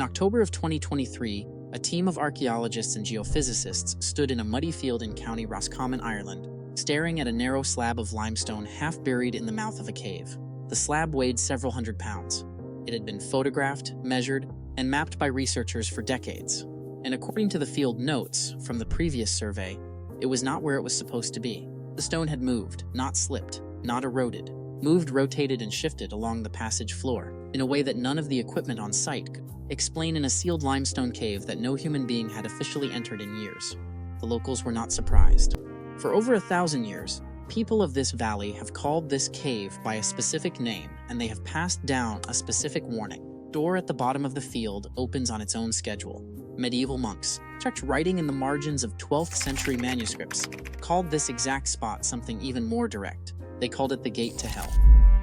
In October of 2023, a team of archaeologists and geophysicists stood in a muddy field in County Roscommon, Ireland, staring at a narrow slab of limestone half buried in the mouth of a cave. The slab weighed several hundred pounds. It had been photographed, measured, and mapped by researchers for decades. And according to the field notes from the previous survey, it was not where it was supposed to be. The stone had moved, not slipped, not eroded, moved, rotated, and shifted along the passage floor in a way that none of the equipment on site could explain. In a sealed limestone cave that no human being had officially entered in years. The locals were not surprised. For over 1,000 years, people of this valley have called this cave by a specific name, and they have passed down a specific warning. Door at the bottom of the field opens on its own schedule. Medieval monks, checked writing in the margins of 12th century manuscripts, called this exact spot something even more direct. They called it the Gate to Hell.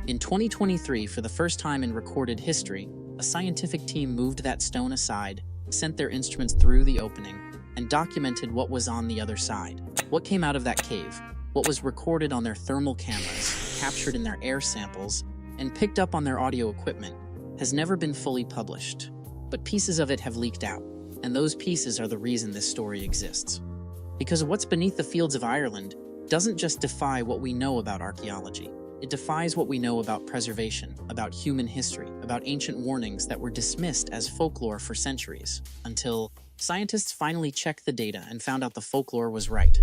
In 2023, for the first time in recorded history, a scientific team moved that stone aside, sent their instruments through the opening, and documented what was on the other side. What came out of that cave, what was recorded on their thermal cameras, captured in their air samples, and picked up on their audio equipment, has never been fully published. But pieces of it have leaked out, and those pieces are the reason this story exists. Because what's beneath the fields of Ireland doesn't just defy what we know about archaeology. It defies what we know about preservation, about human history, about ancient warnings that were dismissed as folklore for centuries, until scientists finally checked the data and found out the folklore was right.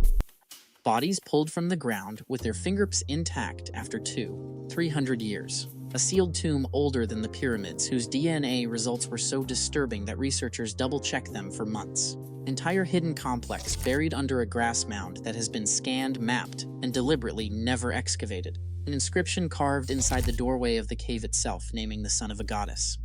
Bodies pulled from the ground with their fingerprints intact after 200-300 years. A sealed tomb older than the pyramids, whose DNA results were so disturbing that researchers double-checked them for months. Entire hidden complex buried under a grass mound that has been scanned, mapped, and deliberately never excavated. An inscription carved inside the doorway of the cave itself, naming the son of a goddess.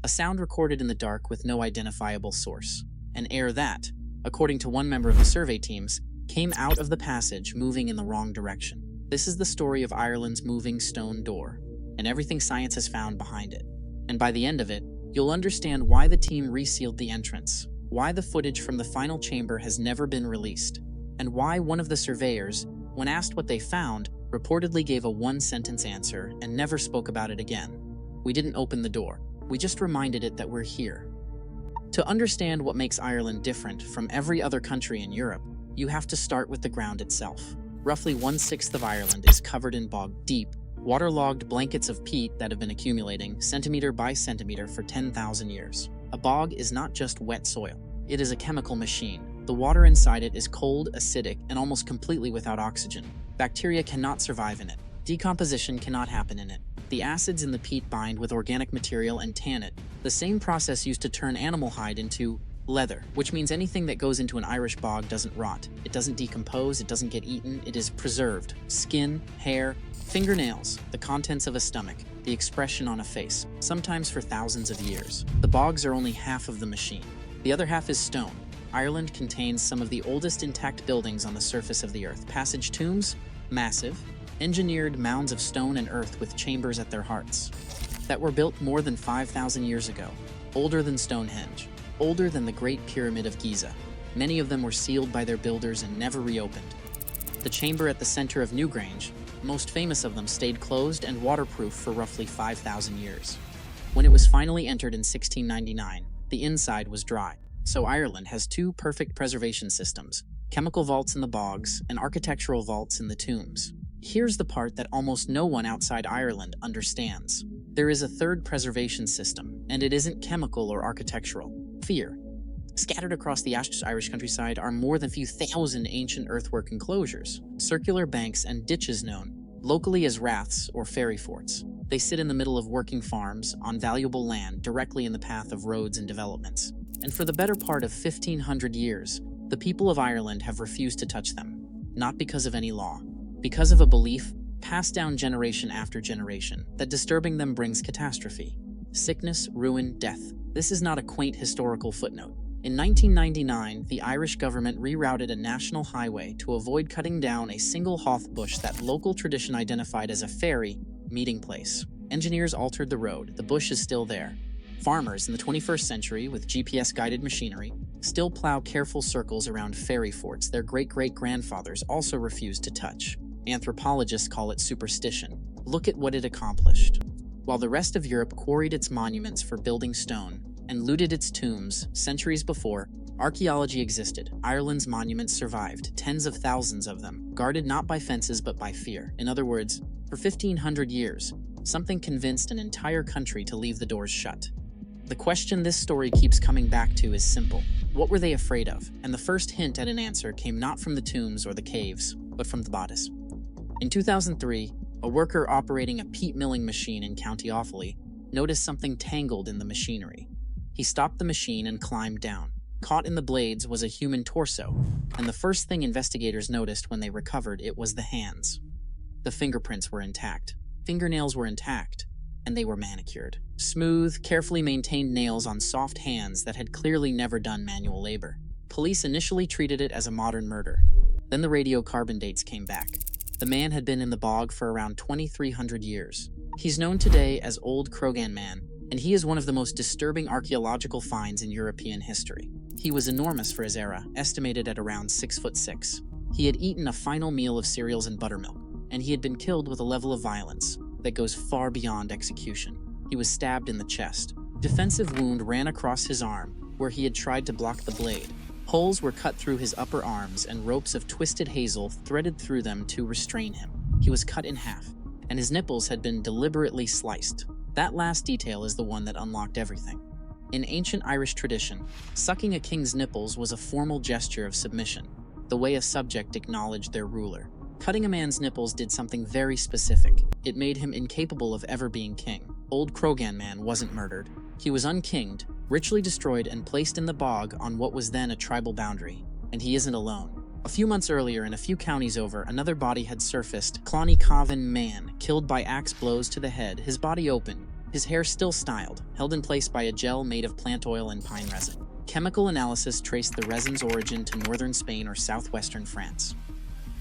A sound recorded in the dark with no identifiable source. An air that, according to one member of the survey teams, came out of the passage moving in the wrong direction. This is the story of Ireland's moving stone door, and everything science has found behind it. And by the end of it, you'll understand why the team resealed the entrance, why the footage from the final chamber has never been released, and why one of the surveyors, when asked what they found, reportedly gave a one-sentence answer and never spoke about it again. We didn't open the door. We just reminded it that we're here. To understand what makes Ireland different from every other country in Europe, you have to start with the ground itself. Roughly 1/6 of Ireland is covered in bog-deep, waterlogged blankets of peat that have been accumulating centimeter by centimeter for 10,000 years. A bog is not just wet soil. It is a chemical machine. The water inside it is cold, acidic, and almost completely without oxygen. Bacteria cannot survive in it. Decomposition cannot happen in it. The acids in the peat bind with organic material and tan it, the same process used to turn animal hide into leather, which means anything that goes into an Irish bog doesn't rot. It doesn't decompose, it doesn't get eaten, it is preserved. Skin, hair, fingernails, the contents of a stomach, the expression on a face, sometimes for thousands of years. The bogs are only half of the machine. The other half is stone. Ireland contains some of the oldest intact buildings on the surface of the earth. Passage tombs, massive, engineered mounds of stone and earth with chambers at their hearts, that were built more than 5,000 years ago, older than Stonehenge, older than the Great Pyramid of Giza. Many of them were sealed by their builders and never reopened. The chamber at the center of Newgrange, most famous of them, stayed closed and waterproof for roughly 5,000 years. When it was finally entered in 1699, the inside was dry. So Ireland has two perfect preservation systems: chemical vaults in the bogs and architectural vaults in the tombs. Here's the part that almost no one outside Ireland understands. There is a third preservation system, and it isn't chemical or architectural. Fear. Scattered across the Irish countryside are more than a few thousand ancient earthwork enclosures, circular banks and ditches known locally as raths or fairy forts. They sit in the middle of working farms, on valuable land, directly in the path of roads and developments. And for the better part of 1,500 years, the people of Ireland have refused to touch them, not because of any law, because of a belief, passed down generation after generation, that disturbing them brings catastrophe, sickness, ruin, death. This is not a quaint historical footnote. In 1999, the Irish government rerouted a national highway to avoid cutting down a single hawth bush that local tradition identified as a fairy meeting place. Engineers altered the road. The bush is still there. Farmers in the 21st century, with GPS-guided machinery, still plow careful circles around fairy forts their great-great-grandfathers also refused to touch. Anthropologists call it superstition. Look at what it accomplished. While the rest of Europe quarried its monuments for building stone, and looted its tombs. Centuries before archaeology existed, Ireland's monuments survived, tens of thousands of them, guarded not by fences but by fear. In other words, for 1,500 years, something convinced an entire country to leave the doors shut. The question this story keeps coming back to is simple. What were they afraid of? And the first hint at an answer came not from the tombs or the caves, but from the bodies. In 2003, a worker operating a peat milling machine in County Offaly noticed something tangled in the machinery. He stopped the machine and climbed down. Caught in the blades was a human torso, and the first thing investigators noticed when they recovered it was the hands. The fingerprints were intact, fingernails were intact, and they were manicured. Smooth, carefully maintained nails on soft hands that had clearly never done manual labor. Police initially treated it as a modern murder. Then the radiocarbon dates came back. The man had been in the bog for around 2,300 years. He's known today as Old Crogan Man, and he is one of the most disturbing archaeological finds in European history. He was enormous for his era, estimated at around 6'6". He had eaten a final meal of cereals and buttermilk, and he had been killed with a level of violence that goes far beyond execution. He was stabbed in the chest. Defensive wound ran across his arm, where he had tried to block the blade. Holes were cut through his upper arms, and ropes of twisted hazel threaded through them to restrain him. He was cut in half, and his nipples had been deliberately sliced. That last detail is the one that unlocked everything. In ancient Irish tradition, sucking a king's nipples was a formal gesture of submission, the way a subject acknowledged their ruler. Cutting a man's nipples did something very specific. It made him incapable of ever being king. Old Crogan Man wasn't murdered. He was unkinged, ritually destroyed, and placed in the bog on what was then a tribal boundary. And he isn't alone. A few months earlier, in a few counties over, another body had surfaced. Oweynagat man, killed by axe blows to the head, his body open, his hair still styled, held in place by a gel made of plant oil and pine resin. Chemical analysis traced the resin's origin to northern Spain or southwestern France.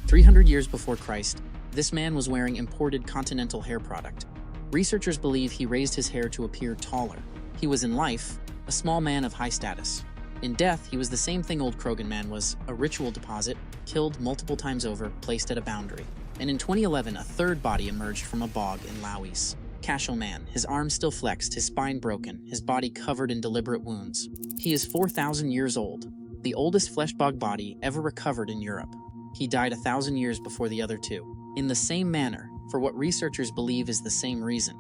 300 years before Christ, this man was wearing imported continental hair product. Researchers believe he raised his hair to appear taller. He was in life a small man of high status. In death, he was the same thing Old Crogan Man was, a ritual deposit, killed multiple times over, placed at a boundary. And in 2011, a third body emerged from a bog in Lowys. Cashel Man, his arms still flexed, his spine broken, his body covered in deliberate wounds. He is 4,000 years old, the oldest flesh bog body ever recovered in Europe. He died 1,000 years before the other two, in the same manner, for what researchers believe is the same reason.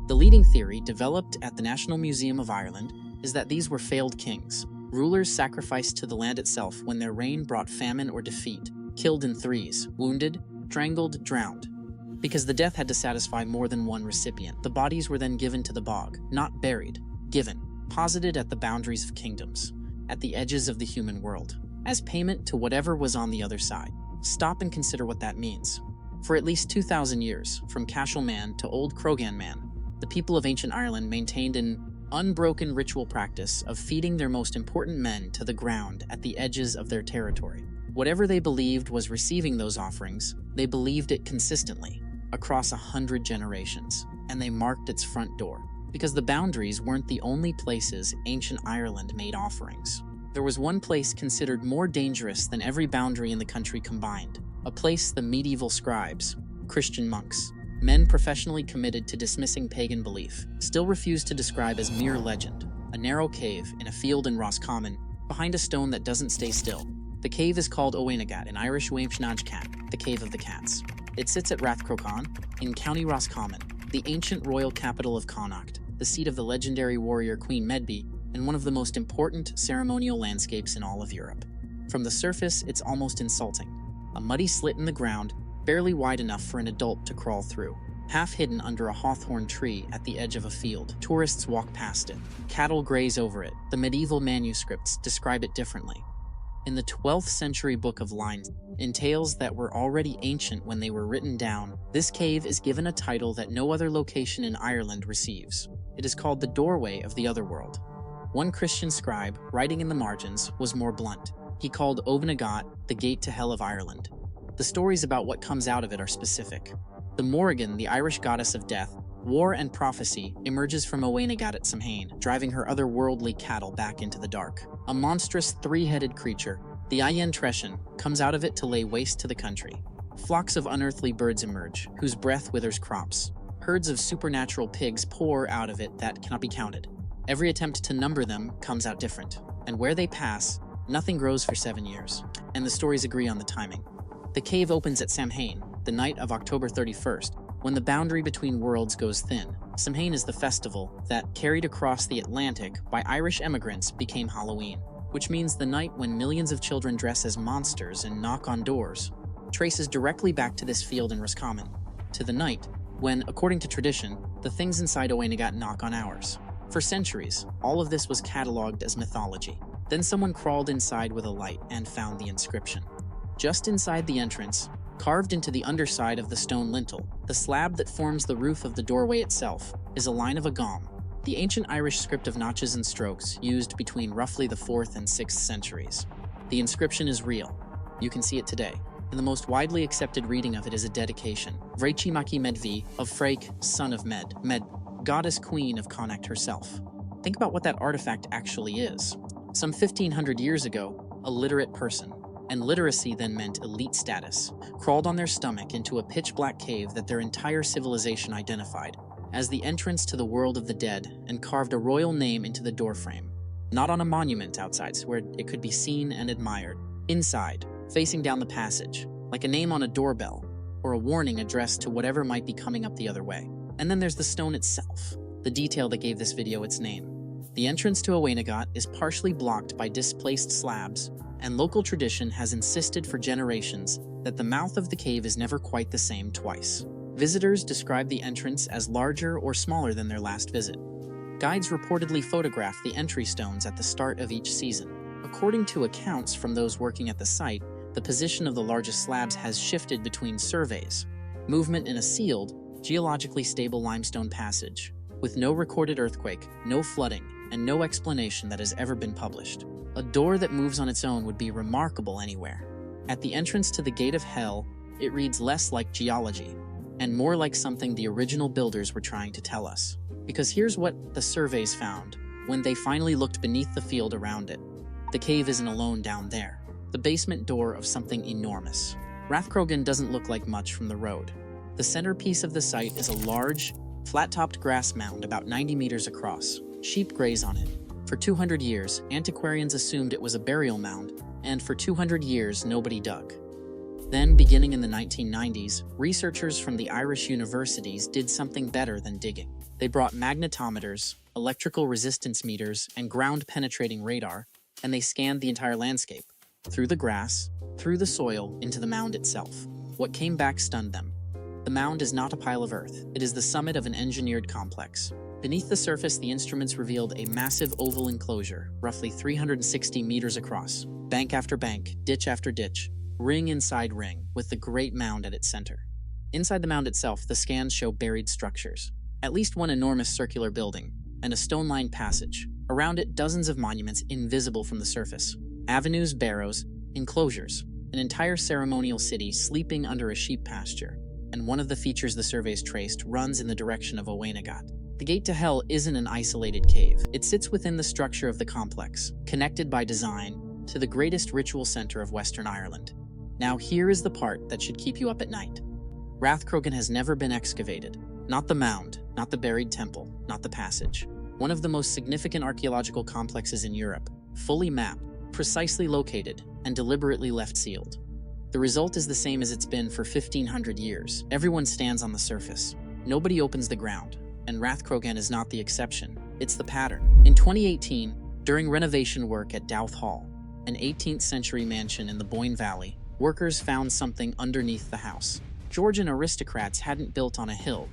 The leading theory, developed at the National Museum of Ireland, is that these were failed kings, rulers sacrificed to the land itself when their reign brought famine or defeat, killed in threes, wounded, strangled, drowned. Because the death had to satisfy more than one recipient, the bodies were then given to the bog, not buried, given, posited at the boundaries of kingdoms, at the edges of the human world, as payment to whatever was on the other side. Stop and consider what that means. For at least 2,000 years, from Cashel Man to Old Crogan Man, the people of ancient Ireland maintained an unbroken ritual practice of feeding their most important men to the ground at the edges of their territory. Whatever they believed was receiving those offerings, they believed it consistently, across 100 generations, and they marked its front door. Because the boundaries weren't the only places ancient Ireland made offerings. There was one place considered more dangerous than every boundary in the country combined, a place the medieval scribes, Christian monks, men professionally committed to dismissing pagan belief, still refused to describe as mere legend, a narrow cave in a field in Roscommon, behind a stone that doesn't stay still. The cave is called Oweynagat, in Irish Oweynagat, the Cave of the Cats. It sits at Rathcroghan, in County Roscommon, the ancient royal capital of Connacht, the seat of the legendary warrior Queen Medb, and one of the most important ceremonial landscapes in all of Europe. From the surface, it's almost insulting. A muddy slit in the ground, barely wide enough for an adult to crawl through. Half hidden under a hawthorn tree at the edge of a field, tourists walk past it. Cattle graze over it. The medieval manuscripts describe it differently. In the 12th century Book of Lines, in tales that were already ancient when they were written down, this cave is given a title that no other location in Ireland receives. It is called the Doorway of the Otherworld. One Christian scribe, writing in the margins, was more blunt. He called Oweynagat the gate to hell of Ireland. The stories about what comes out of it are specific. The Morrigan, the Irish goddess of death, war and prophecy, emerges from Oweynagat at Samhain, driving her otherworldly cattle back into the dark. A monstrous three-headed creature, the Ayen Treshin, comes out of it to lay waste to the country. Flocks of unearthly birds emerge, whose breath withers crops. Herds of supernatural pigs pour out of it that cannot be counted. Every attempt to number them comes out different, and where they pass, nothing grows for 7 years, and the stories agree on the timing. The cave opens at Samhain, the night of October 31st, when the boundary between worlds goes thin. Samhain is the festival that, carried across the Atlantic by Irish emigrants, became Halloween, which means the night when millions of children dress as monsters and knock on doors, traces directly back to this field in Roscommon, to the night when, according to tradition, the things inside Oweynagat knock on ours. For centuries, all of this was catalogued as mythology. Then someone crawled inside with a light and found the inscription. Just inside the entrance, carved into the underside of the stone lintel, the slab that forms the roof of the doorway itself, is a line of agam, the ancient Irish script of notches and strokes used between roughly the 4th and 6th centuries. The inscription is real. You can see it today, and the most widely accepted reading of it is a dedication, Vrechi Maki Medvi, of Freyk, son of Med, goddess queen of Connacht herself. Think about what that artifact actually is. Some 1500 years ago, a literate person, and literacy then meant elite status, crawled on their stomach into a pitch-black cave that their entire civilization identified as the entrance to the world of the dead, and carved a royal name into the doorframe, not on a monument outside where it could be seen and admired. Inside, facing down the passage, like a name on a doorbell, or a warning addressed to whatever might be coming up the other way. And then there's the stone itself, the detail that gave this video its name. The entrance to Oweynagat is partially blocked by displaced slabs, and local tradition has insisted for generations that the mouth of the cave is never quite the same twice. Visitors describe the entrance as larger or smaller than their last visit. Guides reportedly photograph the entry stones at the start of each season. According to accounts from those working at the site, the position of the largest slabs has shifted between surveys. Movement in a sealed, geologically stable limestone passage, with no recorded earthquake, no flooding, and no explanation that has ever been published. A door that moves on its own would be remarkable anywhere. At the entrance to the Gate of Hell, it reads less like geology, and more like something the original builders were trying to tell us. Because here's what the surveys found when they finally looked beneath the field around it. The cave isn't alone down there. The basement door of something enormous. Rathcroghan doesn't look like much from the road. The centerpiece of the site is a large, flat-topped grass mound about 90 meters across. Sheep graze on it. For 200 years, antiquarians assumed it was a burial mound, and for 200 years, nobody dug. Then, beginning in the 1990s, researchers from the Irish universities did something better than digging. They brought magnetometers, electrical resistance meters, and ground-penetrating radar, and they scanned the entire landscape, through the grass, through the soil, into the mound itself. What came back stunned them. The mound is not a pile of earth. It is the summit of an engineered complex. Beneath the surface, the instruments revealed a massive oval enclosure, roughly 360 meters across, bank after bank, ditch after ditch, ring inside ring, with the great mound at its center. Inside the mound itself, the scans show buried structures. At least one enormous circular building, and a stone-lined passage. Around it, dozens of monuments invisible from the surface. Avenues, barrows, enclosures, an entire ceremonial city sleeping under a sheep pasture. And one of the features the surveys traced runs in the direction of Oweynagat. The Gate to Hell isn't an isolated cave. It sits within the structure of the complex, connected by design to the greatest ritual center of Western Ireland. Now here is the part that should keep you up at night. Rathcroghan has never been excavated. Not the mound, not the buried temple, not the passage. One of the most significant archaeological complexes in Europe, fully mapped, precisely located, and deliberately left sealed. The result is the same as it's been for 1500 years. Everyone stands on the surface. Nobody opens the ground, and Rathcroghan is not the exception. It's the pattern. In 2018, during renovation work at Dowth Hall, an 18th century mansion in the Boyne Valley, workers found something underneath the house. Georgian aristocrats hadn't built on a hill.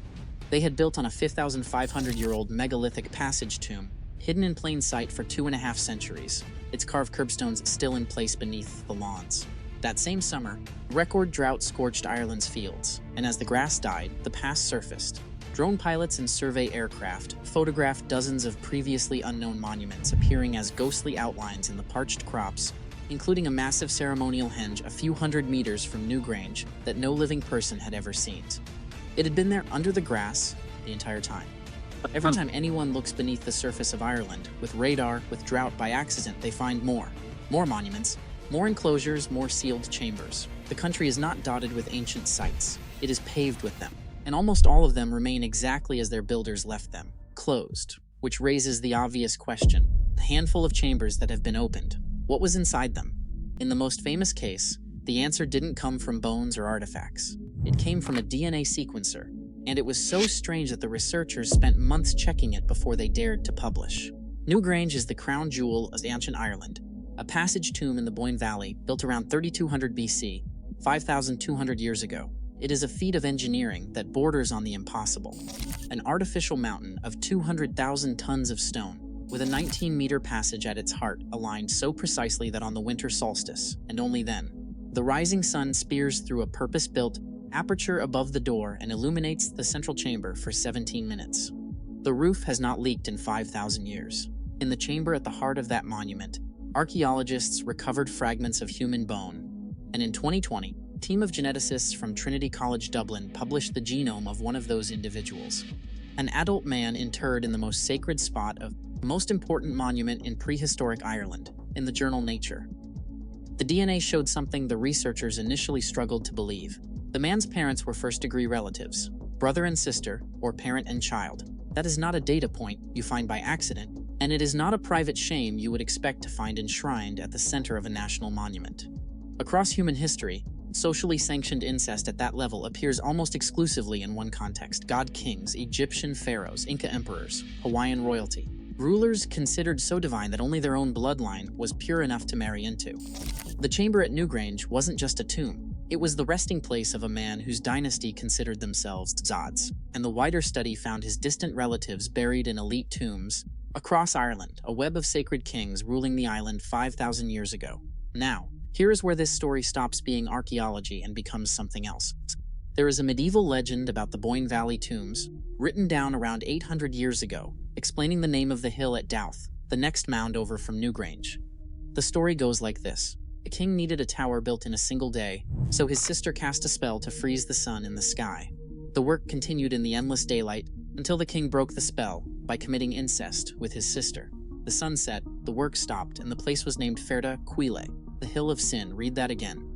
They had built on a 5,500-year-old megalithic passage tomb, hidden in plain sight for 2.5 centuries, its carved curbstones still in place beneath the lawns. That same summer, record drought scorched Ireland's fields, and as the grass died, the past surfaced. Drone pilots and survey aircraft photographed dozens of previously unknown monuments appearing as ghostly outlines in the parched crops, including a massive ceremonial henge a few hundred meters from Newgrange that no living person had ever seen. It had been there under the grass the entire time. Every time anyone looks beneath the surface of Ireland, with radar, with drought by accident, they find more monuments, more enclosures, more sealed chambers. The country is not dotted with ancient sites. It is paved with them, and almost all of them remain exactly as their builders left them, closed. which raises the obvious question: the handful of chambers that have been opened, what was inside them? In the most famous case, the answer didn't come from bones or artifacts. It came from a DNA sequencer, and it was so strange that the researchers spent months checking it before they dared to publish. Newgrange is the crown jewel of ancient Ireland, a passage tomb in the Boyne Valley built around 3200 BC, 5,200 years ago. It is a feat of engineering that borders on the impossible. An artificial mountain of 200,000 tons of stone, with a 19-meter passage at its heart aligned so precisely that on the winter solstice, and only then, the rising sun spears through a purpose-built aperture above the door and illuminates the central chamber for 17 minutes. The roof has not leaked in 5,000 years. In the chamber at the heart of that monument, archaeologists recovered fragments of human bone, and in 2020, a team of geneticists from Trinity College Dublin published the genome of one of those individuals. An adult man interred in the most sacred spot of the most important monument in prehistoric Ireland, in the journal Nature. The DNA showed something the researchers initially struggled to believe. The man's parents were first-degree relatives, brother and sister, or parent and child. That is not a data point you find by accident, and it is not a private shame you would expect to find enshrined at the center of a national monument. Across human history, socially sanctioned incest at that level appears almost exclusively in one context: god kings, Egyptian pharaohs, Inca emperors, Hawaiian royalty. Rulers considered so divine that only their own bloodline was pure enough to marry into. The chamber at Newgrange wasn't just a tomb. It was the resting place of a man whose dynasty considered themselves Zods, and the wider study found his distant relatives buried in elite tombs across Ireland, a web of sacred kings ruling the island 5,000 years ago. Now, here is where this story stops being archaeology and becomes something else. There is a medieval legend about the Boyne Valley tombs, written down around 800 years ago, explaining the name of the hill at Douth, the next mound over from Newgrange. The story goes like this. The king needed a tower built in a single day, so his sister cast a spell to freeze the sun in the sky. The work continued in the endless daylight until the king broke the spell by committing incest with his sister. The sun set, the work stopped, and the place was named Ferda Cuile, the Hill of Sin. Read that again.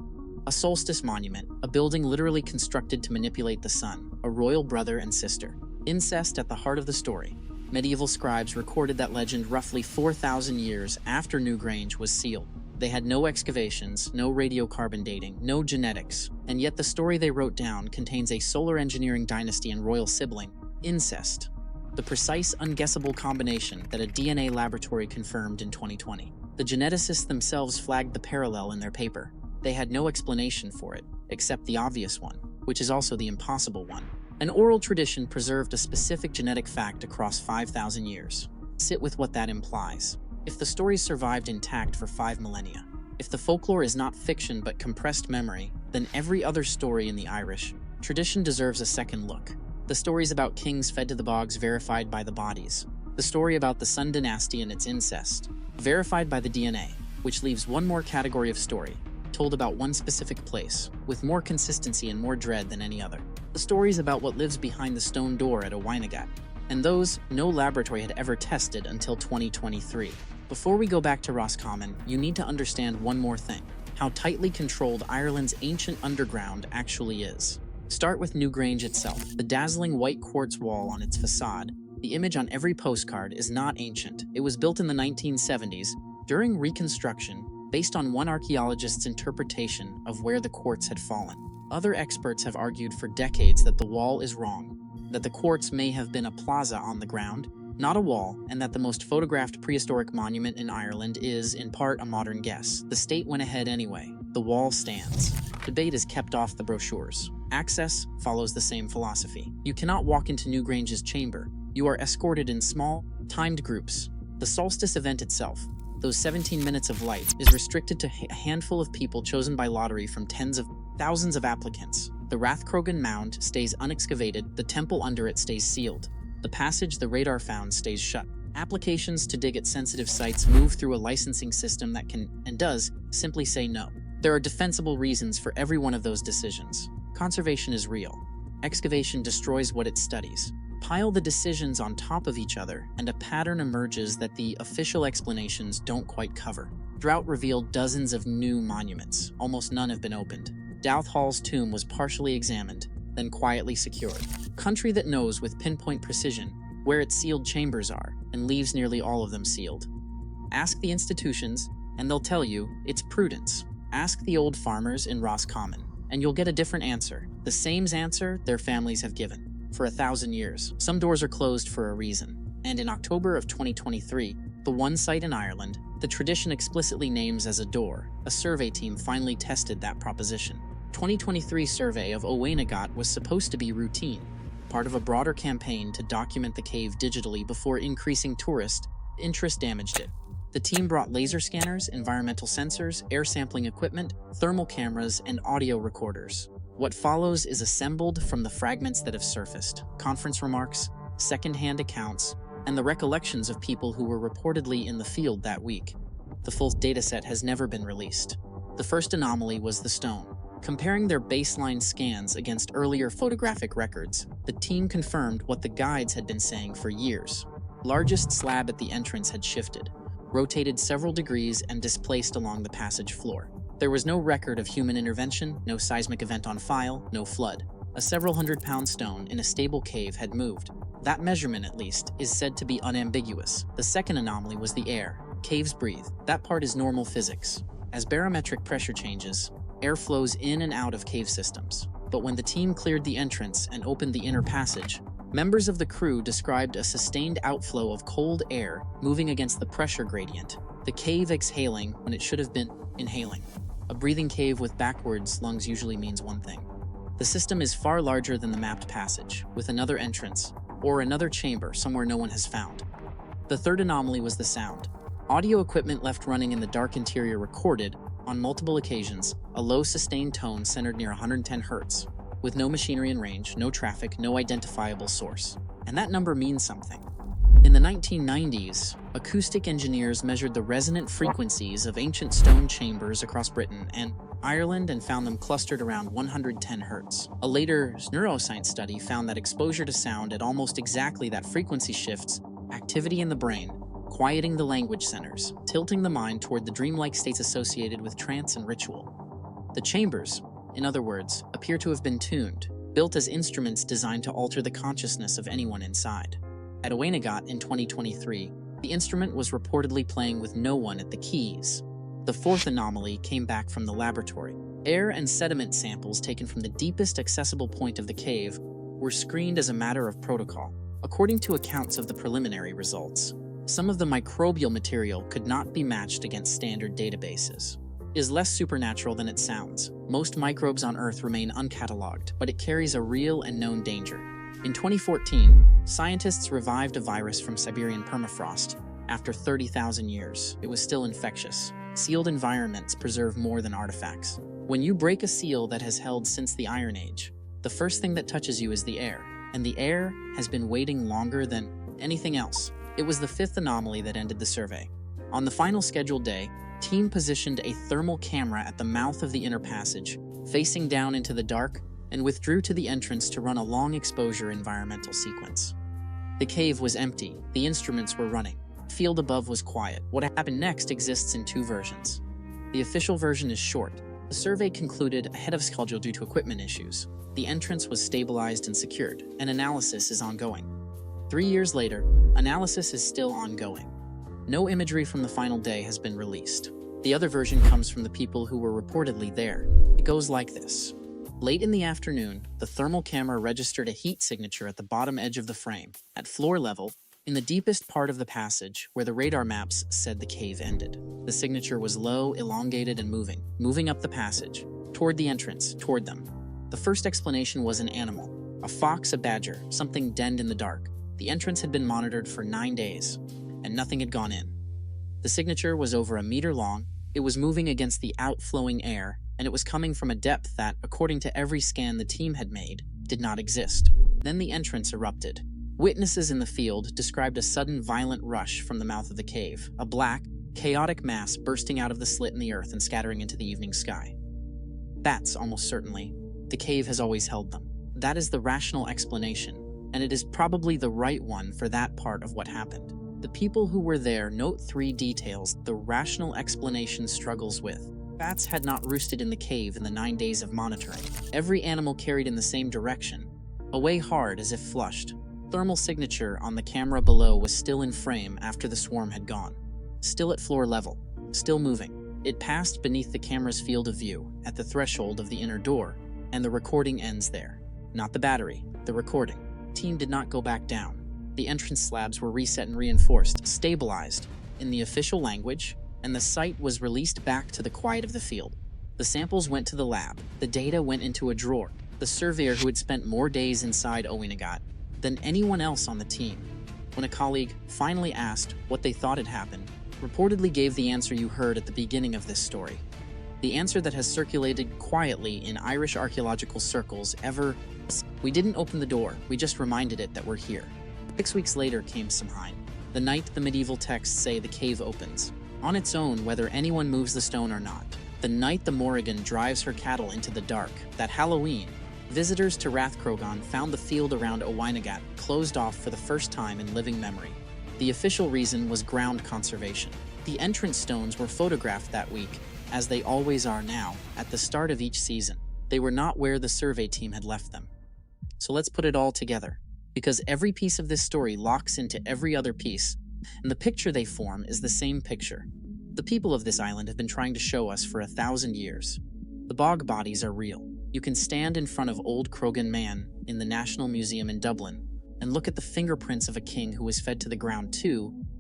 A solstice monument, a building literally constructed to manipulate the sun, a royal brother and sister. Incest at the heart of the story. Medieval scribes recorded that legend roughly 4,000 years after Newgrange was sealed. They had no excavations, no radiocarbon dating, no genetics, and yet the story they wrote down contains a solar engineering dynasty and royal sibling, incest. The precise, unguessable combination that a DNA laboratory confirmed in 2020. The geneticists themselves flagged the parallel in their paper. They had no explanation for it, except the obvious one, which is also the impossible one. An oral tradition preserved a specific genetic fact across 5,000 years. Sit with what that implies. If the story survived intact for 5 millennia, if the folklore is not fiction but compressed memory, then every other story in the Irish tradition deserves a second look. The stories about kings fed to the bogs verified by the bodies. The story about the Sun dynasty and its incest, verified by the DNA, which leaves one more category of story, told about one specific place, with more consistency and more dread than any other. The stories about what lives behind the stone door at Oweynagat, and those no laboratory had ever tested until 2023. Before we go back to Roscommon, you need to understand one more thing: how tightly controlled Ireland's ancient underground actually is. Start with Newgrange itself. The dazzling white quartz wall on its facade, the image on every postcard, is not ancient. It was built in the 1970s, during reconstruction, based on one archaeologist's interpretation of where the quartz had fallen. Other experts have argued for decades that the wall is wrong, that the quartz may have been a plaza on the ground, not a wall, and that the most photographed prehistoric monument in Ireland is, in part, a modern guess. The state went ahead anyway. The wall stands. Debate is kept off the brochures. Access follows the same philosophy. You cannot walk into Newgrange's chamber. You are escorted in small, timed groups. The solstice event itself, those 17 minutes of light, is restricted to a handful of people chosen by lottery from tens of thousands of applicants. The Rathcroghan mound stays unexcavated, the temple under it stays sealed. The passage the radar found stays shut. Applications to dig at sensitive sites move through a licensing system that can, and does, simply say no. There are defensible reasons for every one of those decisions. Conservation is real. Excavation destroys what it studies. Pile the decisions on top of each other, and a pattern emerges that the official explanations don't quite cover. Drought revealed dozens of new monuments. Almost none have been opened. Douth Hall's tomb was partially examined, then quietly secured. Country that knows with pinpoint precision where its sealed chambers are, and leaves nearly all of them sealed. Ask the institutions, and they'll tell you it's prudence. Ask the old farmers in Roscommon, and you'll get a different answer, the same answer their families have given. For 1,000 years, some doors are closed for a reason. And in October of 2023, the one site in Ireland, the tradition explicitly names as a door, a survey team finally tested that proposition. 2023 survey of Oweynagat was supposed to be routine, part of a broader campaign to document the cave digitally before increasing tourist interest damaged it. The team brought laser scanners, environmental sensors, air sampling equipment, thermal cameras, and audio recorders. What follows is assembled from the fragments that have surfaced, conference remarks, second-hand accounts, and the recollections of people who were reportedly in the field that week. The full dataset has never been released. The first anomaly was the stone. Comparing their baseline scans against earlier photographic records, the team confirmed what the guides had been saying for years. Largest slab at the entrance had shifted, rotated several degrees, and displaced along the passage floor. There was no record of human intervention, no seismic event on file, no flood. A several hundred-pound stone in a stable cave had moved. That measurement, at least, is said to be unambiguous. The second anomaly was the air. Caves breathe. That part is normal physics. As barometric pressure changes, air flows in and out of cave systems. But when the team cleared the entrance and opened the inner passage, members of the crew described a sustained outflow of cold air moving against the pressure gradient, the cave exhaling when it should have been inhaling. A breathing cave with backwards lungs usually means one thing. The system is far larger than the mapped passage, with another entrance, or another chamber somewhere no one has found. The third anomaly was the sound. Audio equipment left running in the dark interior recorded, on multiple occasions, a low sustained tone centered near 110 Hz, with no machinery in range, no traffic, no identifiable source. And that number means something. In the 1990s, acoustic engineers measured the resonant frequencies of ancient stone chambers across Britain and Ireland and found them clustered around 110 Hz. A later neuroscience study found that exposure to sound at almost exactly that frequency shifts activity in the brain, quieting the language centers, tilting the mind toward the dreamlike states associated with trance and ritual. The chambers, in other words, appear to have been tuned, built as instruments designed to alter the consciousness of anyone inside. At Oweynagat in 2023, the instrument was reportedly playing with no one at the keys. The fourth anomaly came back from the laboratory. Air and sediment samples taken from the deepest accessible point of the cave were screened as a matter of protocol. According to accounts of the preliminary results, some of the microbial material could not be matched against standard databases. It is less supernatural than it sounds. Most microbes on Earth remain uncatalogued, but it carries a real and known danger. In 2014, scientists revived a virus from Siberian permafrost. After 30,000 years, it was still infectious. Sealed environments preserve more than artifacts. When you break a seal that has held since the Iron Age, the first thing that touches you is the air, and the air has been waiting longer than anything else. It was the fifth anomaly that ended the survey. On the final scheduled day, team positioned a thermal camera at the mouth of the inner passage, facing down into the dark, and withdrew to the entrance to run a long exposure environmental sequence. The cave was empty, the instruments were running. The field above was quiet. What happened next exists in two versions. The official version is short. The survey concluded ahead of schedule due to equipment issues. The entrance was stabilized and secured, and analysis is ongoing. 3 years later, analysis is still ongoing. No imagery from the final day has been released. The other version comes from the people who were reportedly there. It goes like this. Late in the afternoon, the thermal camera registered a heat signature at the bottom edge of the frame, at floor level, in the deepest part of the passage where the radar maps said the cave ended. The signature was low, elongated, and moving up the passage, toward the entrance, toward them. The first explanation was an animal, a fox, a badger, something denned in the dark. The entrance had been monitored for 9 days, and nothing had gone in. The signature was over 1 meter long, it was moving against the outflowing air, and it was coming from a depth that, according to every scan the team had made, did not exist. Then the entrance erupted. Witnesses in the field described a sudden violent rush from the mouth of the cave, a black, chaotic mass bursting out of the slit in the earth and scattering into the evening sky. Bats, almost certainly. The cave has always held them. That is the rational explanation, and it is probably the right one for that part of what happened. The people who were there note 3 details the rational explanation struggles with. Bats had not roosted in the cave in the 9 days of monitoring. Every animal carried in the same direction, away hard as if flushed. thermal signature on the camera below was still in frame after the swarm had gone. Still at floor level, still moving. It passed beneath the camera's field of view, at the threshold of the inner door, and the recording ends there. Not the battery, the recording. Team did not go back down. The entrance slabs were reset and reinforced, stabilized, in the official language, and the site was released back to the quiet of the field. The samples went to the lab. The data went into a drawer. The surveyor who had spent more days inside Oweynagat than anyone else on the team, when a colleague finally asked what they thought had happened, reportedly gave the answer you heard at the beginning of this story. The answer that has circulated quietly in Irish archaeological circles ever. We didn't open the door, we just reminded it that we're here. 6 weeks later came Samhain, the night the medieval texts say the cave opens, on its own whether anyone moves the stone or not. The night the Morrigan drives her cattle into the dark, that Halloween, visitors to Rathcroghan found the field around Oweynagat closed off for the first time in living memory. The official reason was ground conservation. The entrance stones were photographed that week, as they always are now, at the start of each season. They were not where the survey team had left them. So let's put it all together, because every piece of this story locks into every other piece, and the picture they form is the same picture. The people of this island have been trying to show us for 1,000 years. The bog bodies are real. You can stand in front of Old Croghan Man in the National Museum in Dublin and look at the fingerprints of a king who was fed to the ground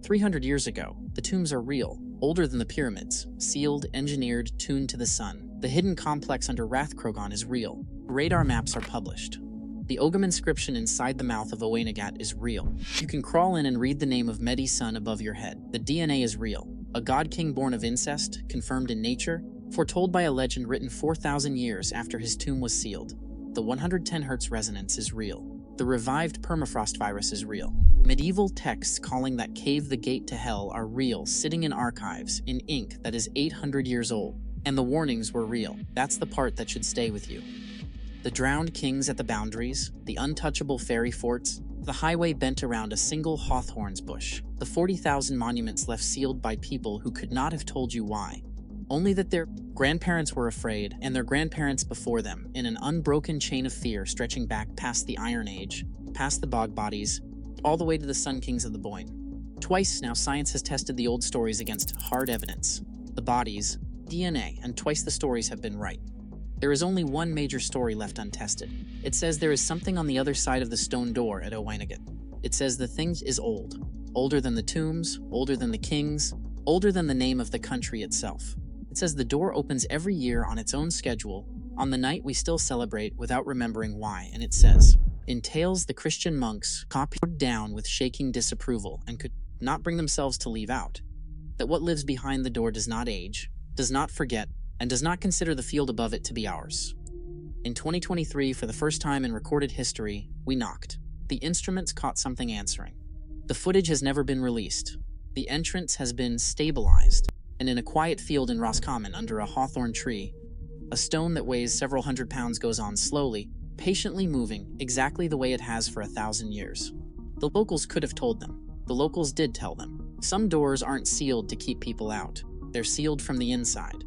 300 years ago. The tombs are real, older than the pyramids, sealed, engineered, tuned to the sun. The hidden complex under Rathcroghan is real. Radar maps are published. The Ogham inscription inside the mouth of Oweynagat is real. You can crawl in and read the name of Medi's son above your head. The DNA is real. A god-king born of incest, confirmed in nature, foretold by a legend written 4,000 years after his tomb was sealed. The 110 Hz resonance is real. The revived permafrost virus is real. Medieval texts calling that cave the gate to hell are real, sitting in archives, in ink that is 800 years old. And the warnings were real. That's the part that should stay with you. The drowned kings at the boundaries, the untouchable fairy forts, the highway bent around a single hawthorn's bush, the 40,000 monuments left sealed by people who could not have told you why. Only that their grandparents were afraid, and their grandparents before them, in an unbroken chain of fear stretching back past the Iron Age, past the bog bodies, all the way to the Sun Kings of the Boyne. Twice now science has tested the old stories against hard evidence, the bodies, DNA, and twice the stories have been right. There is only one major story left untested. It says there is something on the other side of the stone door at Oweynagat. It says the thing is old. Older than the tombs, older than the kings, older than the name of the country itself. It says the door opens every year on its own schedule, on the night we still celebrate without remembering why, and it says, in tales the Christian monks copied down with shaking disapproval and could not bring themselves to leave out, that what lives behind the door does not age, does not forget, and does not consider the field above it to be ours. In 2023, for the first time in recorded history, we knocked. The instruments caught something answering. The footage has never been released. The entrance has been stabilized, and in a quiet field in Roscommon under a hawthorn tree, a stone that weighs several hundred pounds goes on slowly, patiently moving exactly the way it has for 1,000 years. The locals could have told them. The locals did tell them. Some doors aren't sealed to keep people out. They're sealed from the inside.